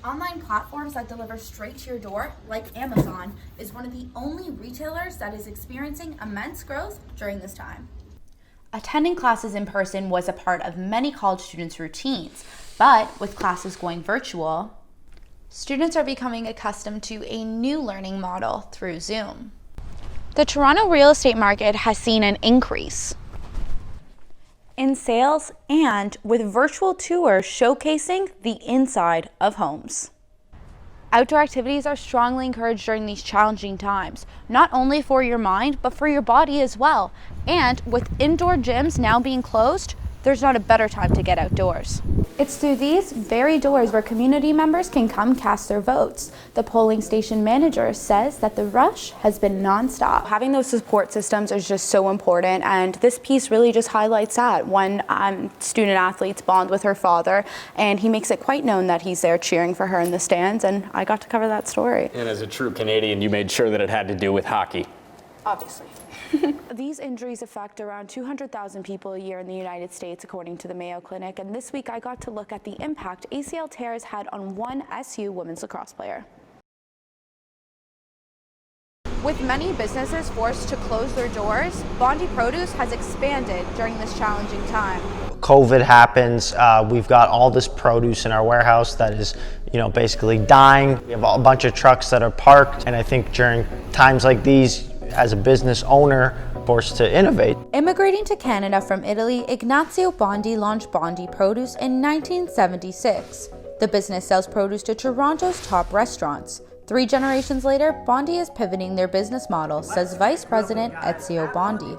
Online platforms that deliver straight to your door, like Amazon, is one of the only retailers that is experiencing immense growth during this time. Attending classes in person was a part of many college students' routines, but with classes going virtual, students are becoming accustomed to a new learning model through Zoom. The Toronto real estate market has seen an increase in sales and with virtual tours showcasing the inside of homes. Outdoor activities are strongly encouraged during these challenging times, not only for your mind, but for your body as well. And with indoor gyms now being closed, there's not a better time to get outdoors. It's through these very doors where community members can come cast their votes. The polling station manager says that the rush has been nonstop. Having those support systems is just so important, and this piece really just highlights that. One student athlete's bond with her father, and he makes it quite known that he's there cheering for her in the stands, and I got to cover that story. And as a true Canadian, you made sure that it had to do with hockey. Obviously. These injuries affect around 200,000 people a year in the United States, according to the Mayo Clinic, and this week I got to look at the impact ACL tears had on one SU women's lacrosse player. With many businesses forced to close their doors, Bondi Produce has expanded during this challenging time. COVID happens, we've got all this produce in our warehouse that is, basically dying. We have a bunch of trucks that are parked, and I think during times like these, as a business owner, forced to innovate. Immigrating to Canada from Italy, Ignazio Bondi launched Bondi Produce in 1976. The business sells produce to Toronto's top restaurants. 3 generations later, Bondi is pivoting their business model, says Vice President Ezio Bondi.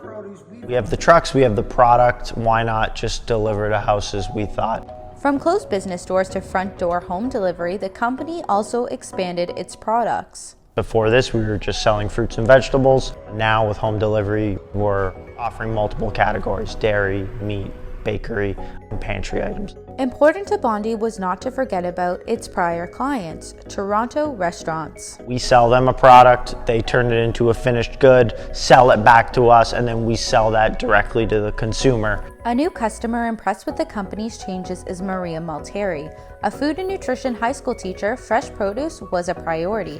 We have the trucks, we have the product, why not just deliver to houses, we thought. From closed business doors to front door home delivery, the company also expanded its products. Before this, we were just selling fruits and vegetables. Now with home delivery, we're offering multiple categories: dairy, meat, bakery, and pantry items. Important to Bondi was not to forget about its prior clients, Toronto restaurants. We sell them a product, they turn it into a finished good, sell it back to us, and then we sell that directly to the consumer. A new customer impressed with the company's changes is Maria Malteri. A food and nutrition high school teacher, fresh produce was a priority.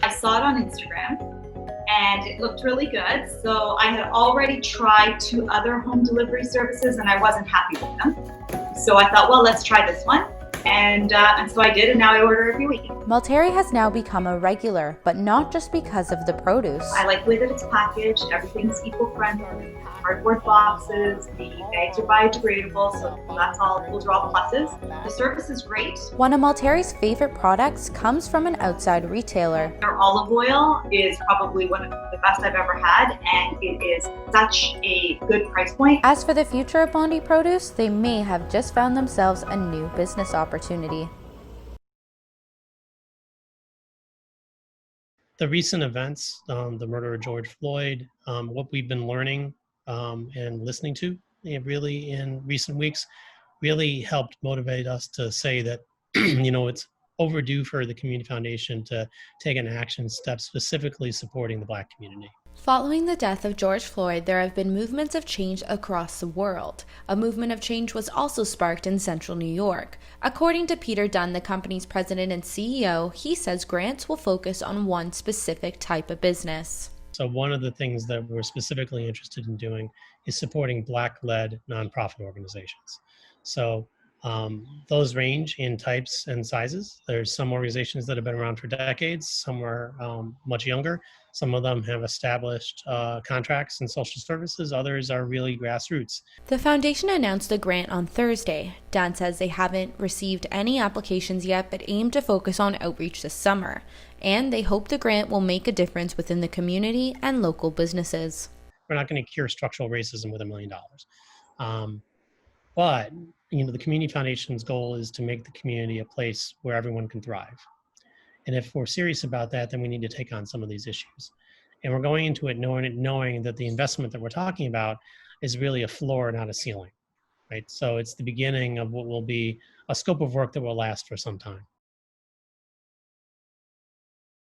I saw it on Instagram and it looked really good. So I had already tried 2 other home delivery services and I wasn't happy with them. So I thought, well, let's try this one. And so I did, and now I order every week. Malteri has now become a regular, but not just because of the produce. I like the way that it's packaged. Everything's eco-friendly. Cardboard boxes, the bags are biodegradable, so that's all, those are all pluses. The service is great. One of Malteri's favorite products comes from an outside retailer. Their olive oil is probably one of the best I've ever had, and it is such a good price point. As for the future of Bondi Produce, they may have just found themselves a new business opportunity. The recent events, the murder of George Floyd, what we've been learning and listening to really in recent weeks really helped motivate us to say that, it's overdue for the Community Foundation to take an action step specifically supporting the Black community. Following the death of George Floyd, there have been movements of change across the world. A movement of change was also sparked in central New York. According to Peter Dunn, the company's president and CEO, he says grants will focus on one specific type of business. So one of the things that we're specifically interested in doing is supporting Black-led nonprofit organizations. So those range in types and sizes. There's some organizations that have been around for decades, some are much younger. Some of them have established contracts and social services, others are really grassroots. The foundation announced the grant on Thursday. Dan says they haven't received any applications yet, but aim to focus on outreach this summer. And they hope the grant will make a difference within the community and local businesses. We're not going to cure structural racism with $1 million. But the Community Foundation's goal is to make the community a place where everyone can thrive. And if we're serious about that, then we need to take on some of these issues. And we're going into it knowing that the investment that we're talking about is really a floor, not a ceiling, right? So it's the beginning of what will be a scope of work that will last for some time.